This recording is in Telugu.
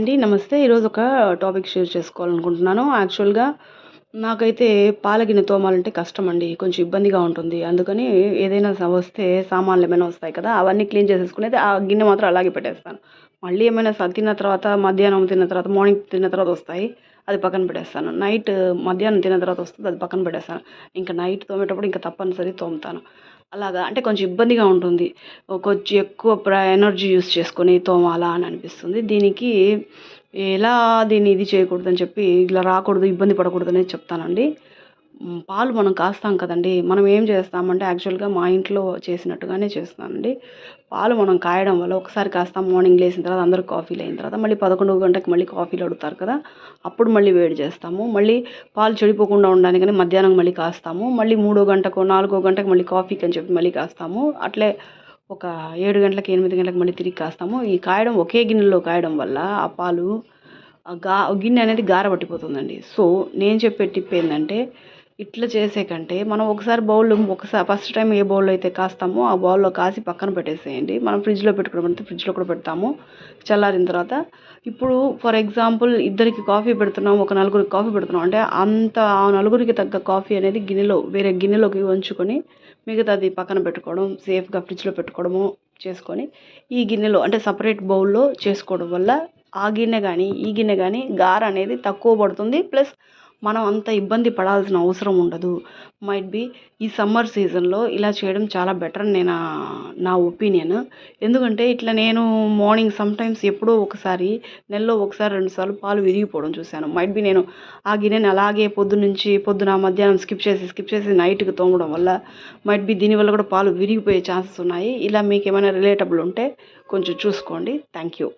అండి నమస్తే. ఈరోజు ఒక టాపిక్ షేర్ చేసుకోవాలనుకుంటున్నాను. యాక్చువల్‌గా నాకైతే పాల గిన్నె తోమాలంటే కష్టమండి. కొంచెం ఇబ్బందిగా ఉంటుంది. అందుకని ఏదైనా వస్తే సామాన్లేమైనా వస్తాయి కదా! అవన్నీ క్లీన్ చేసేసుకునేది ఆ గిన్నె మాత్రం అలాగే పెట్టేస్తాను. మళ్ళీ ఏమైనా తిన్న తర్వాత, మధ్యాహ్నం తిన్న తర్వాత, మార్నింగ్ తిన్న తర్వాత వస్తాయి. అది పక్కన పెట్టేస్తాను. మధ్యాహ్నం తిన్న తర్వాత వస్తది. అది పక్కన పెట్టేస్తాను. ఇంక నైట్ తోమేటప్పుడు ఇంక తప్పనిసరి తోముతాను. అలాగా అంటే కొంచెం ఇబ్బందిగా ఉంటుంది. కొంచెం ఎక్కువ ఎనర్జీ యూజ్ చేసుకొని తోమాలా అని అనిపిస్తుంది. ఎలా దీన్ని ఇది చేయకూడదని చెప్పి, ఇలా రాకూడదు, ఇబ్బంది పడకూడదనేది చెప్తానండి. పాలు మనం కాస్తాం కదండీ! మనం ఏం చేస్తామంటే యాక్చువల్‌గా మా ఇంట్లో చేసినట్టుగానే చేస్తున్నానండి. పాలు మనం కాయడం వల్ల ఒకసారి కాస్తాం మార్నింగ్ లేసిన తర్వాత అందరూ కాఫీలు అయిన తర్వాత మళ్ళీ 11 గంటకి మళ్ళీ కాఫీలు అడుగుతారు కదా! అప్పుడు మళ్ళీ వేడి చేస్తాము. మళ్ళీ పాలు చెడిపోకుండా ఉండడానికని మధ్యాహ్నం మళ్ళీ కాస్తాము. మళ్ళీ 3 గంటకో, 4 గంటకి మళ్ళీ కాఫీకని చెప్పి మళ్ళీ కాస్తాము. అట్లే ఒక 7 గంటలకి, 8 గంటలకి మళ్ళీ తిరిగి కాస్తాము. ఈ కాయడం ఒకే గిన్నెలో కాయడం వల్ల ఆ పాలు గిన్నె అనేది గారబట్టిపోతుందండి. సో, నేను చెప్పే టిప్ ఏందంటే, ఇట్లా చేసే కంటే మనం ఫస్ట్ టైం ఏ బౌల్‌లో అయితే కాస్తామో ఆ బౌల్‌లో కాసి పక్కన పెట్టేసేయండి. మనం ఫ్రిడ్జ్‌లో పెట్టుకోవడమంటే ఫ్రిడ్జ్‌లో కూడా పెడతాము. చల్లారిన తర్వాత ఇప్పుడు ఫర్ ఎగ్జాంపుల్ ఇద్దరికి కాఫీ పెడుతున్నాం, ఒక నలుగురికి కాఫీ పెడుతున్నాం అంటే ఆ నలుగురికి తగ్గ కాఫీ అనేది వేరే గిన్నెలోకి వంచుకొని మిగతాది పక్కన పెట్టుకోవడం, సేఫ్‌గా ఫ్రిడ్జ్‌లో పెట్టుకోవడము చేసుకొని, ఈ గిన్నెలో అంటే సెపరేట్ బౌల్‌లో చేసుకోవడం వల్ల ఆ గిన్నె గానీ, ఈ గిన్నె గానీ గారనేది తక్కువ పడుతుంది. ప్లస్ మనం అంత ఇబ్బంది పడాల్సిన అవసరం ఉండదు. మైట్ బీ ఈ సమ్మర్ సీజన్‌లో ఇలా చేయడం చాలా బెటర్ అని నా ఒపీనియన్. ఎందుకంటే ఇట్లా నేను మార్నింగ్ సమ్‌టైమ్స్ ఎప్పుడో ఒకసారి నెలలో ఒకసారి, 2 సార్లు పాలు విరిగిపోవడం చూశాను. మైట్ బీ నేను ఆ గిన్నెని అలాగే పొద్దున, మధ్యాహ్నం స్కిప్ చేసి నైట్‌కి తోమడం వల్ల మైట్ బీ దీనివల్ల కూడా పాలు విరిగిపోయే ఛాన్సెస్ ఉన్నాయి. ఇలా మీకేమైనా రిలేటబుల్ ఉంటే కొంచెం చూసుకోండి. Thank you.